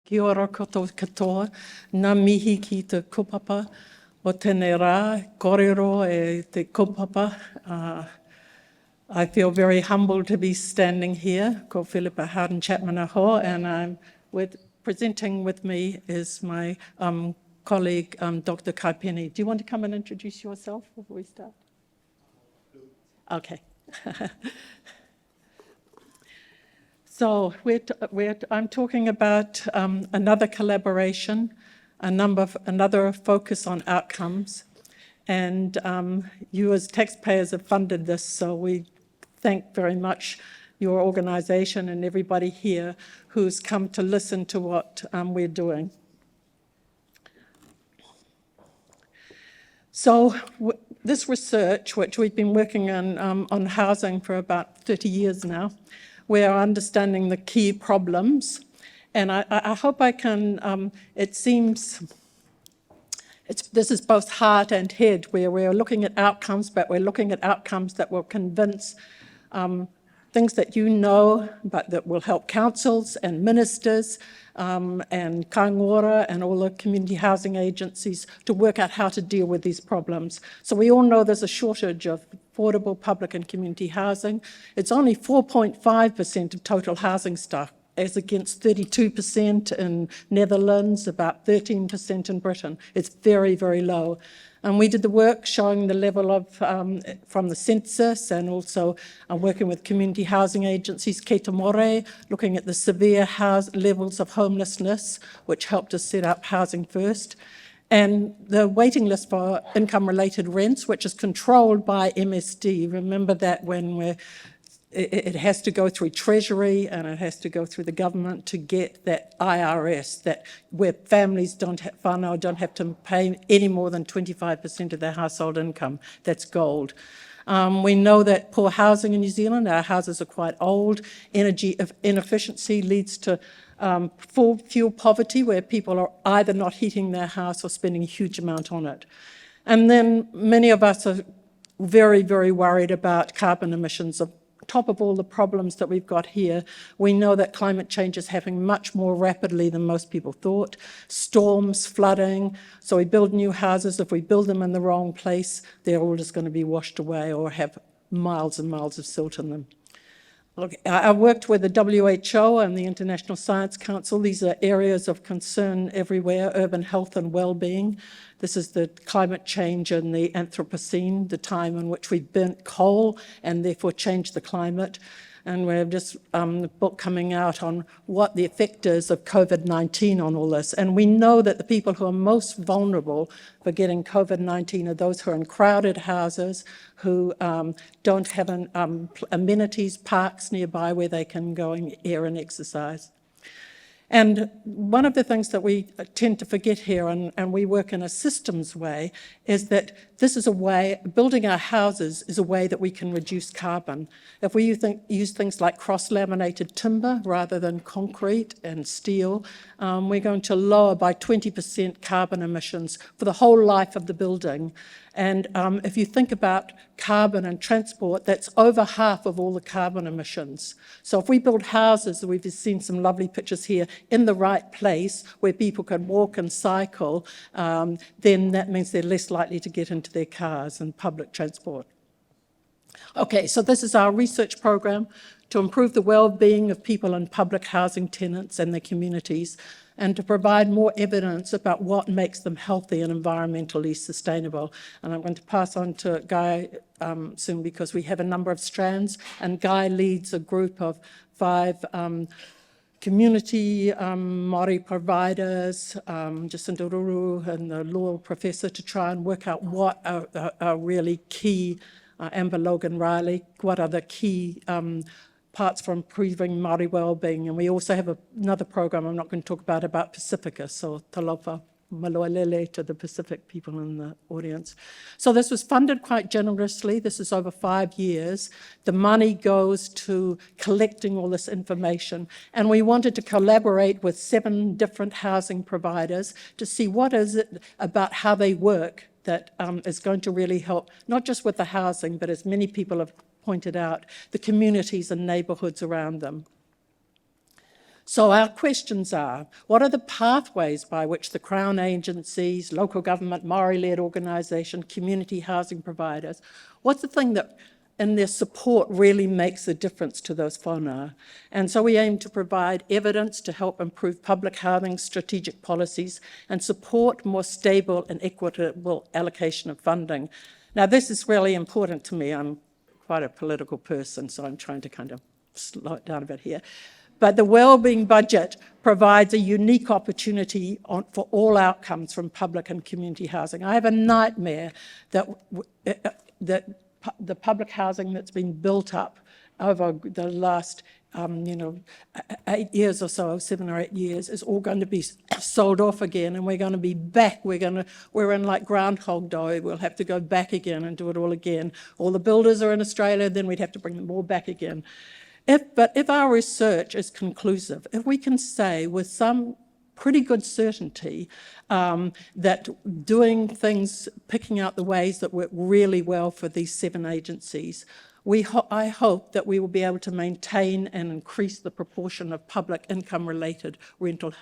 Kia ora koto katoa, nā mihi ki te kopapa o tēnei rā, kōrero e te kopapa. I feel very humbled to be standing here, ko Philippa Howden Chapman aho, and presenting with me is my colleague, Dr. Kaipeni. Do you want to come and introduce yourself before we start? Okay. So I'm talking about another collaboration, another focus on outcomes, and you as taxpayers have funded this, so we thank very much your organisation and everybody here who's come to listen to what we're doing. So this research, which we've been working on housing for about 30 years now, we're understanding the key problems. And I hope I can, this is both heart and head, where we're looking at outcomes, but we're looking at outcomes that will convince things that you know, but that will help councils and ministers and kāingoara and all the community housing agencies to work out how to deal with these problems. So we all know there's a shortage of affordable public and community housing. It's only 4.5% of total housing stock, as against 32% in Netherlands, about 13% in Britain. It's very, very low. And we did the work showing the level of, from the census, and also working with community housing agencies, Kei More, looking at the severe levels of homelessness, which helped us set up Housing First. And the waiting list for income-related rents, which is controlled by MSD. Remember that when it has to go through Treasury and it has to go through the government to get that IRS, that where families don't have to pay any more than 25% of their household income. That's gold. We know that poor housing in New Zealand, our houses are quite old. Energy inefficiency leads to fuel poverty, where people are either not heating their house or spending a huge amount on it. And then many of us are very, very worried about carbon emissions. On top of all the problems that we've got here, we know that climate change is happening much more rapidly than most people thought. Storms, flooding. So we build new houses. If we build them in the wrong place, they're all just going to be washed away or have miles and miles of silt in them. Look, I worked with the WHO and the International Science Council. These are areas of concern everywhere, urban health and well-being. This is the climate change in the Anthropocene, the time in which we burnt coal and therefore changed the climate. And we have just a book coming out on what the effect is of COVID-19 on all this. And we know that the people who are most vulnerable for getting COVID-19 are those who are in crowded houses, who don't have amenities, parks nearby where they can go and air and exercise. And one of the things that we tend to forget here, and we work in a systems way, is that this is a way, building our houses is a way that we can reduce carbon. If we use things like cross-laminated timber rather than concrete and steel, we're going to lower by 20% carbon emissions for the whole life of the building. And if you think about carbon and transport, that's over half of all the carbon emissions. So if we build houses, we've just seen some lovely pictures here, in the right place where people can walk and cycle, then that means they're less likely to get into their cars and public transport. Okay, so this is our research program to improve the well-being of people in public housing tenants and their communities, and to provide more evidence about what makes them healthy and environmentally sustainable. And I'm going to pass on to Guy soon, because we have a number of strands, and Guy leads a group of 5 community Māori providers, Jacinta Ruru and the law professor, to try and work out what are really key, Amber Logan Riley, what are the key parts for improving Māori wellbeing. And we also have another program I'm not going to talk about Pacifica, so talofa maloelele to the Pacific people in the audience. So this was funded quite generously. This is over 5 years. The money goes to collecting all this information. And we wanted to collaborate with 7 different housing providers to see what is it about how they work that is going to really help, not just with the housing, but as many people have pointed out, the communities and neighbourhoods around them. So our questions are, what are the pathways by which the Crown agencies, local government, Māori-led organisation, community housing providers, what's the thing that in their support really makes a difference to those whānau? And so we aim to provide evidence to help improve public housing strategic policies and support more stable and equitable allocation of funding. Now, this is really important to me. I'm quite a political person, so I'm trying to kind of slow it down a bit here. But the wellbeing budget provides a unique opportunity for all outcomes from public and community housing. I have a nightmare that the public housing that's been built up over the last 8 years or so, 7 or 8 years, is all going to be sold off again, and we're going to be back. We're in like Groundhog Day. We'll have to go back again and do it all again. All the builders are in Australia, then we'd have to bring them all back again. But if our research is conclusive, if we can say with some pretty good certainty that doing things, picking out the ways that work really well for these 7 agencies, I hope that we will be able to maintain and increase the proportion of public income-related rental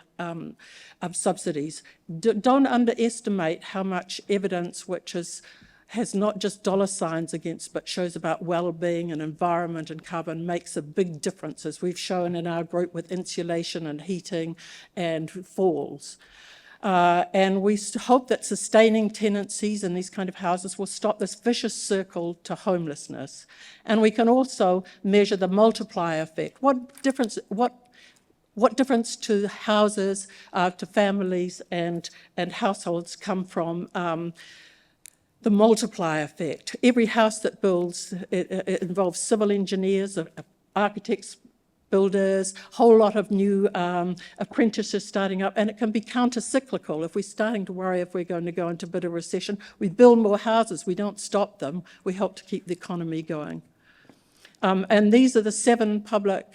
subsidies. Don't underestimate how much evidence which has not just dollar signs against, but shows about well-being and environment and carbon makes a big difference, as we've shown in our group with insulation and heating and falls. And we hope that sustaining tenancies in these kind of houses will stop this vicious circle to homelessness. And we can also measure the multiplier effect. What difference to houses, to families and households come from the multiplier effect? Every house that builds, it involves civil engineers, architects, builders, a whole lot of new apprentices starting up, and it can be counter-cyclical. If we're starting to worry if we're going to go into a bit of recession, we build more houses, we don't stop them, we help to keep the economy going. And these are the 7 public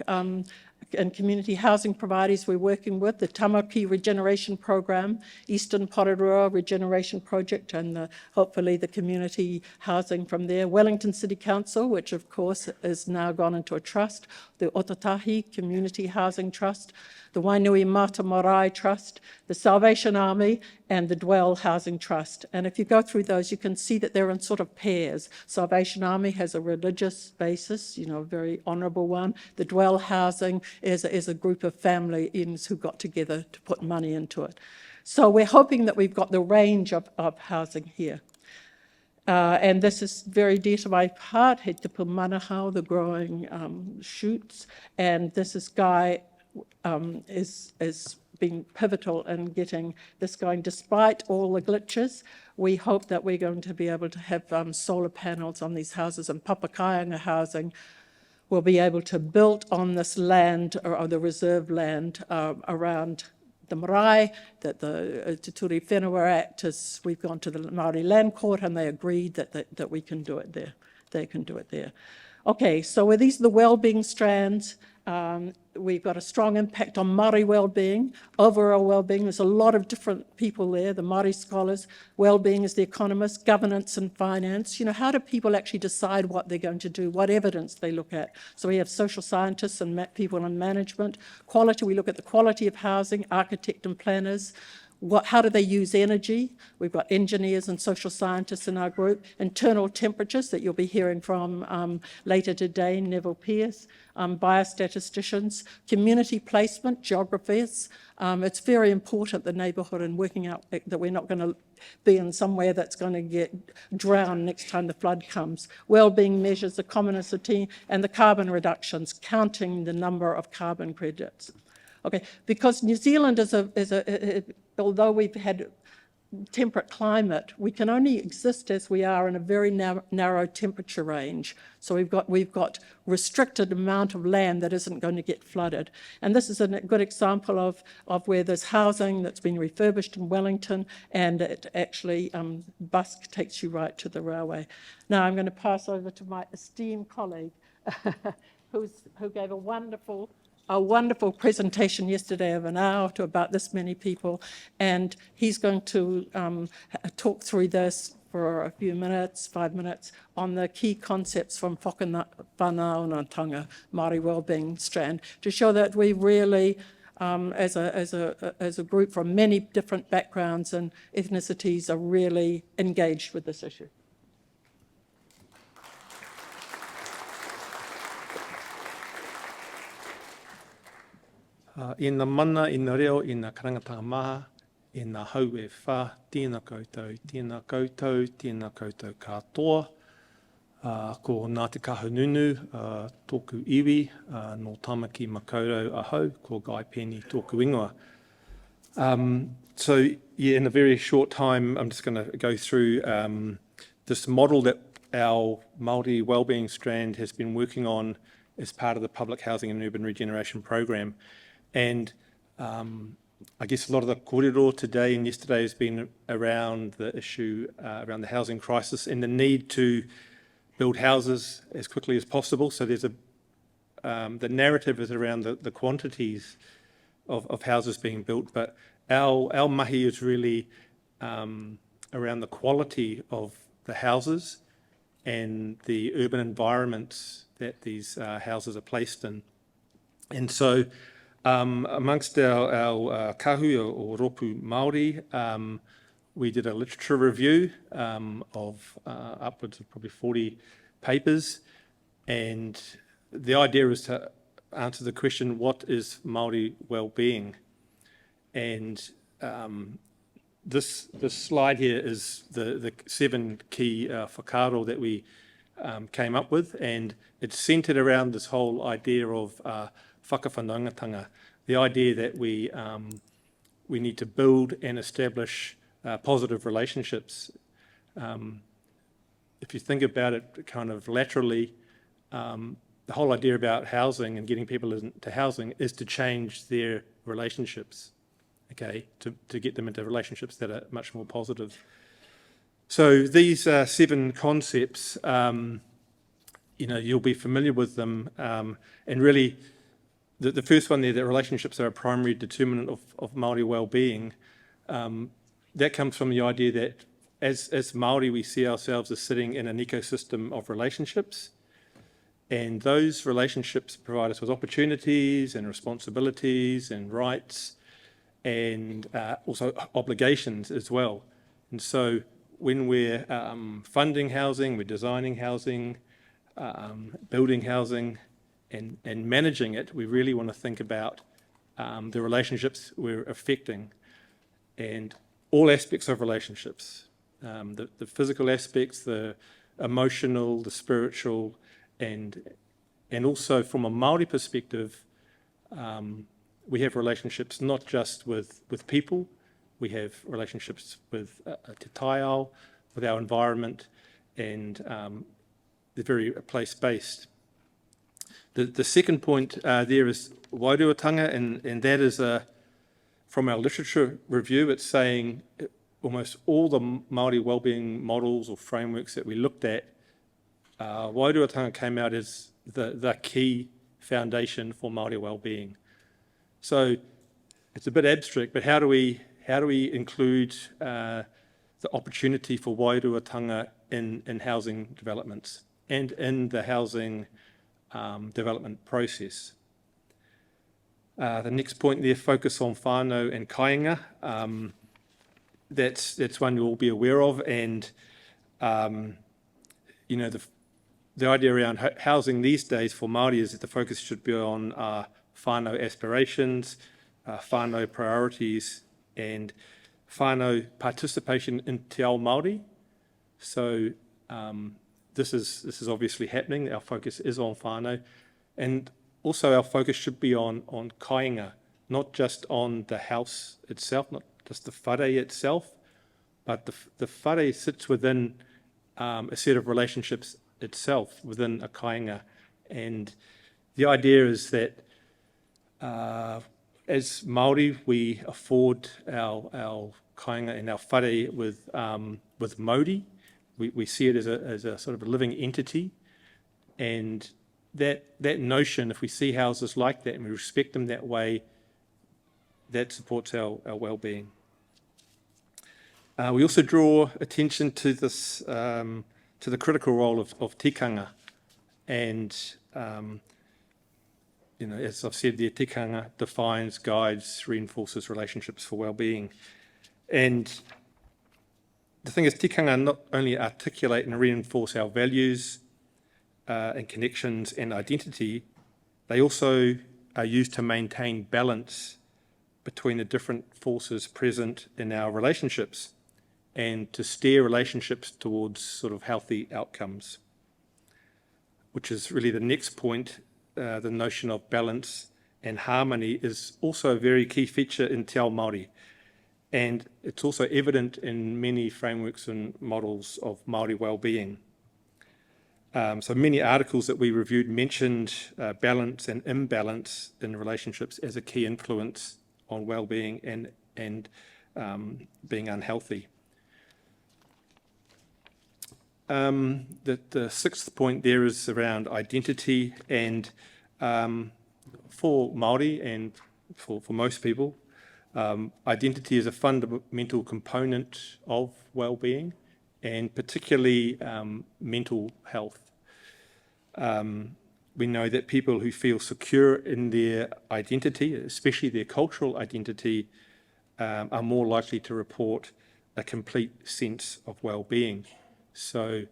and community housing providers we're working with: the Tamaki Regeneration Program, Eastern Porirua Regeneration Project, and hopefully the community housing from there. Wellington City Council, which of course is now gone into a trust, the Otatahi Community Housing Trust, the Wainui Mata Marae Trust, the Salvation Army, and the Dwell Housing Trust. And if you go through those, you can see that they're in sort of pairs. Salvation Army has a religious basis, a very honourable one. The Dwell Housing is a group of families who got together to put money into it. So we're hoping that we've got the range of housing here. And this is very dear to my heart, He Te Pumanahau, the growing shoots. And this guy is been pivotal in getting this going. Despite all the glitches, we hope that we're going to be able to have solar panels on these houses, and Papakāinga Housing will be able to build on this land, or the reserve land around the marae, that the Te Ture Whenua Act is. We've gone to the Māori Land Court and they agreed that we can do it there. They can do it there. Okay, so these are the wellbeing strands. We've got a strong impact on Māori wellbeing, overall wellbeing. There's a lot of different people there, the Māori scholars. Wellbeing is the economists, governance and finance. How do people actually decide what they're going to do, what evidence they look at? So we have social scientists and people in management. Quality, we look at the quality of housing, architect and planners. How do they use energy? We've got engineers and social scientists in our group. Internal temperatures that you'll be hearing from later today, Neville Pearce. Biostatisticians, community placement, geographers. It's very important, the neighbourhood, and working out that we're not going to be in somewhere that's going to get drowned next time the flood comes. Wellbeing measures, the commonality, and the carbon reductions, counting the number of carbon credits. Okay, because New Zealand although we've had temperate climate, we can only exist as we are in a very narrow temperature range. So we've got restricted amount of land that isn't going to get flooded. And this is a good example of where there's housing that's been refurbished in Wellington, and it actually, bus takes you right to the railway. Now I'm going to pass over to my esteemed colleague who gave a wonderful presentation yesterday of an hour to about this many people, and he's going to talk through this for a few minutes, 5 minutes, on the key concepts from Whakanaungatanga, Māori Wellbeing strand, to show that we really as a group from many different backgrounds and ethnicities are really engaged with this issue. Ina mana, ina reo, ina karangatanga maha, ina hau e wha, tēnā koutou, tēnā koutou, tēnā koutou katoa. Ko Ngāti Kahununu, tōku iwi, no Tamaki Makaurau ahau, ko Guy Penny, tōku ingoa. So, yeah, in a very short time, I'm just going to go through this model that our Māori Wellbeing Strand has been working on as part of the Public Housing and Urban Regeneration Program. And I guess a lot of the kōrero today and yesterday has been around the issue, around the housing crisis and the need to build houses as quickly as possible. So there's the narrative is around the quantities of houses being built, but our mahi is really around the quality of the houses and the urban environments that these houses are placed in. And so amongst our kahu or ropu Māori, we did a literature review of upwards of probably 40 papers, and the idea is to answer the question, what is Māori well-being? And this slide here is the 7 key whakaaro that we came up with, and it's centred around this whole idea of whakawhanaungatanga, the idea that we need to build and establish positive relationships. If you think about it kind of laterally, the whole idea about housing and getting people into housing is to change their relationships, okay, to get them into relationships that are much more positive. So these 7 concepts, you'll be familiar with them, and really the first one there, that relationships are a primary determinant of Māori well-being, that comes from the idea that as Māori we see ourselves as sitting in an ecosystem of relationships, and those relationships provide us with opportunities and responsibilities and rights and also obligations as well. And so when we're funding housing, we're designing housing, building housing and managing it, we really want to think about the relationships we're affecting and all aspects of relationships, the physical aspects, the emotional, the spiritual, and also from a Māori perspective, we have relationships not just with people, we have relationships with te taiao, with our environment, and they're very place-based. The second point there is wairuatanga, and that is from our literature review, it's saying almost all the Māori wellbeing models or frameworks that we looked at, wairuatanga came out as the key foundation for Māori wellbeing. So it's a bit abstract, but how do we include the opportunity for wairuatanga in housing developments and in the housing development process? The next point there, focus on whānau and kāinga. That's one you'll all be aware of, and the idea around housing these days for Māori is that the focus should be on whānau aspirations, whānau priorities, and whānau participation in te ao Māori. So this is obviously happening. Our focus is on whānau, and also our focus should be on kāinga, not just on the house itself, not just the whare itself, but the whare sits within a set of relationships itself within a kāinga. And the idea is that as Māori, we afford our kāinga and our whare with mauri. We see it as a sort of a living entity, and that notion, if we see houses like that and we respect them that way, that supports our well-being. We also draw attention to this, to the critical role of tikanga, and as I've said, the tikanga defines, guides, reinforces relationships for well-being. And the thing is, tikanga not only articulate and reinforce our values and connections and identity, they also are used to maintain balance between the different forces present in our relationships and to steer relationships towards sort of healthy outcomes, which is really the next point. The notion of balance and harmony is also a very key feature in Te Ao Māori. And it's also evident in many frameworks and models of Māori well-being. So many articles that we reviewed mentioned balance and imbalance in relationships as a key influence on well-being and being unhealthy. The sixth point there is around identity, and for Māori and for most people, identity is a fundamental component of well-being, and particularly mental health. We know that people who feel secure in their identity, especially their cultural identity, are more likely to report a complete sense of well-being. So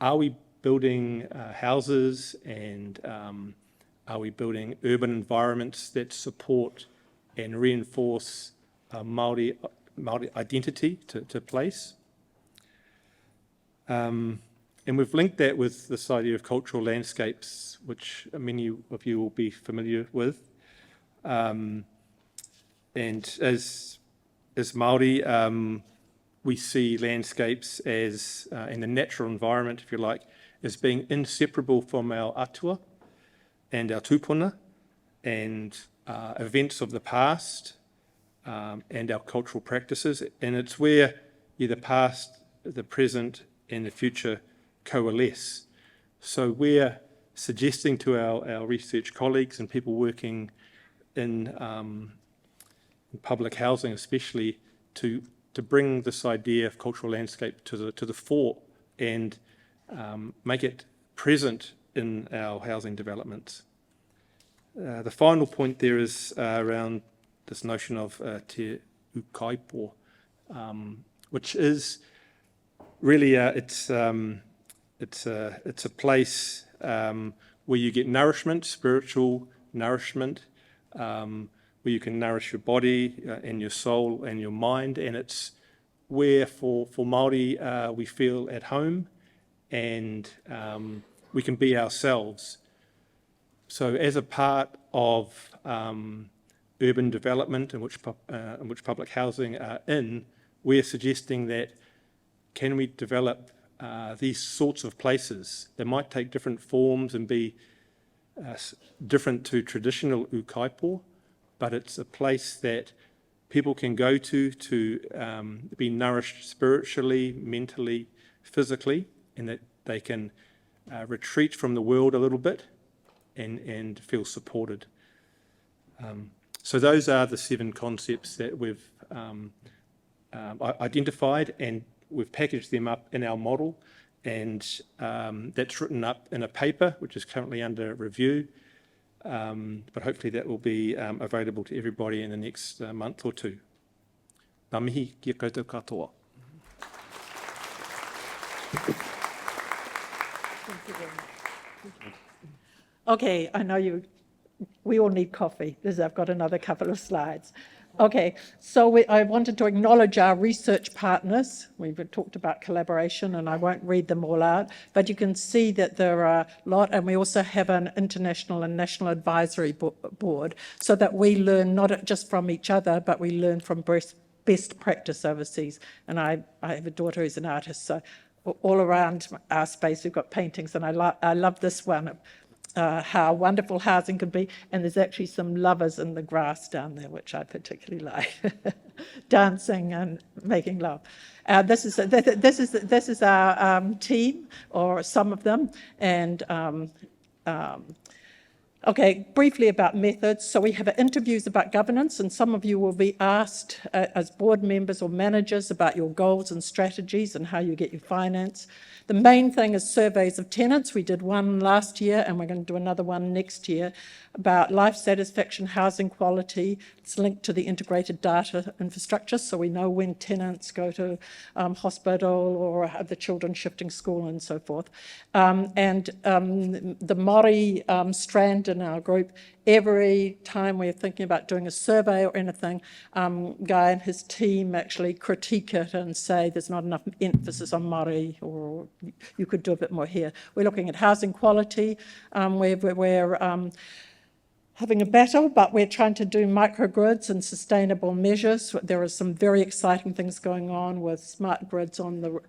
are we building houses and are we building urban environments that support and reinforce Māori identity to place? And we've linked that with this idea of cultural landscapes, which many of you will be familiar with. And as Māori, we see landscapes as, in the natural environment, if you like, as being inseparable from our atua and our tūpuna and events of the past and our cultural practices. And it's where the past, the present and the future coalesce. So we're suggesting to our research colleagues and people working in public housing especially to bring this idea of cultural landscape to the fore and make it present in our housing developments. The final point there is around this notion of te ukaipo, which is really it's a place where you get nourishment, spiritual nourishment, where you can nourish your body and your soul and your mind, and it's where for Māori we feel at home and we can be ourselves. So as a part of urban development in which public housing are in, we're suggesting that can we develop these sorts of places that might take different forms and be different to traditional ukaipo, but it's a place that people can go to be nourished spiritually, mentally, physically, and that they can retreat from the world a little bit and feel supported. So those are the 7 concepts that we've identified, and we've packaged them up in our model, and that's written up in a paper which is currently under review, but hopefully that will be available to everybody in the next month or 2. Ngā mihi kia koutou katoa. Okay, I know we all need coffee, because I've got another couple of slides. Okay, so I wanted to acknowledge our research partners. We've talked about collaboration, and I won't read them all out, but you can see that there are a lot, and we also have an international and national advisory board, so that we learn not just from each other, but we learn from best practice overseas. And I have a daughter who's an artist, so all around our space we've got paintings, and I love this one. How wonderful housing could be, and there's actually some lovers in the grass down there, which I particularly like, dancing and making love. This is our team, or some of them, and Okay, briefly about methods. So we have interviews about governance, and some of you will be asked as board members or managers about your goals and strategies and how you get your finance. The main thing is surveys of tenants. We did one last year, and we're going to do another one next year about life satisfaction, housing quality. It's linked to the integrated data infrastructure, so we know when tenants go to hospital or have the children shifting school and so forth. The Māori strand in our group, every time we're thinking about doing a survey or anything, Guy and his team actually critique it and say there's not enough emphasis on Māori, or you could do a bit more here. We're looking at housing quality. We're having a battle, but we're trying to do microgrids and sustainable measures. There are some very exciting things going on with smart grids on the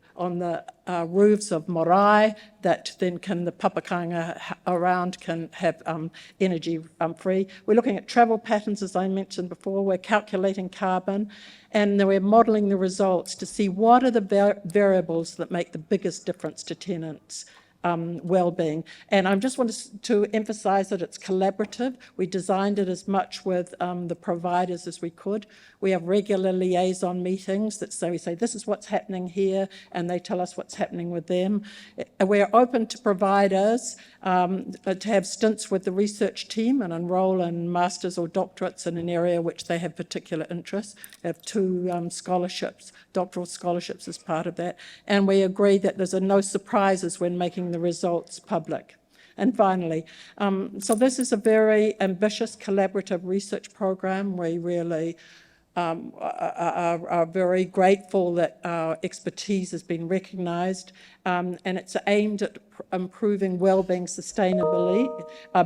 roofs of marae that then the papakanga around can have energy free. We're looking at travel patterns, as I mentioned before. We're calculating carbon, and then we're modelling the results to see what are the variables that make the biggest difference to tenants' well-being. And I just wanted to emphasise that it's collaborative. We designed it as much with the providers as we could. We have regular liaison meetings that we say this is what's happening here, and they tell us what's happening with them. We're open to providers to have stints with the research team and enrol in masters or doctorates in an area which they have particular interest. We have 2 scholarships, doctoral scholarships as part of that, and we agree that there's no surprises when making the results public. And finally, so this is a very ambitious collaborative research program. We really are very grateful that our expertise has been recognised, and it's aimed at improving wellbeing sustainably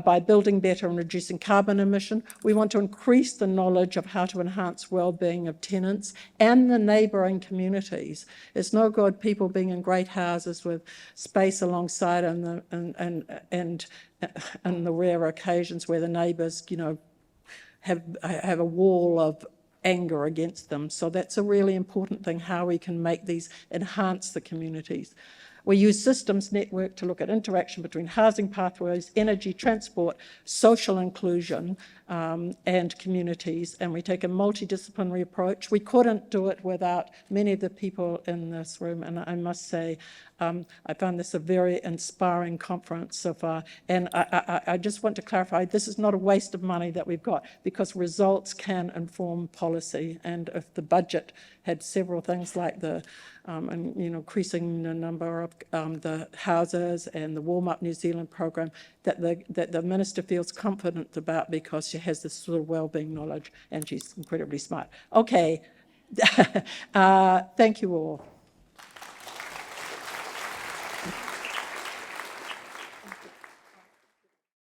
by building better and reducing carbon emission. We want to increase the knowledge of how to enhance wellbeing of tenants and the neighbouring communities. It's no good people being in great houses with space alongside and the rare occasions where the neighbours, have a wall of anger against them. So that's a really important thing, how we can make these enhance the communities. We use systems network to look at interaction between housing pathways, energy, transport, social inclusion, and communities, and we take a multidisciplinary approach. We couldn't do it without many of the people in this room, and I must say I found this a very inspiring conference so far, and I just want to clarify, this is not a waste of money that we've got, because results can inform policy, and if the budget had several things like the increasing the number of the houses and the Warm Up New Zealand program that the minister feels confident about, because she has this sort of wellbeing knowledge and she's incredibly smart. Okay, thank you all.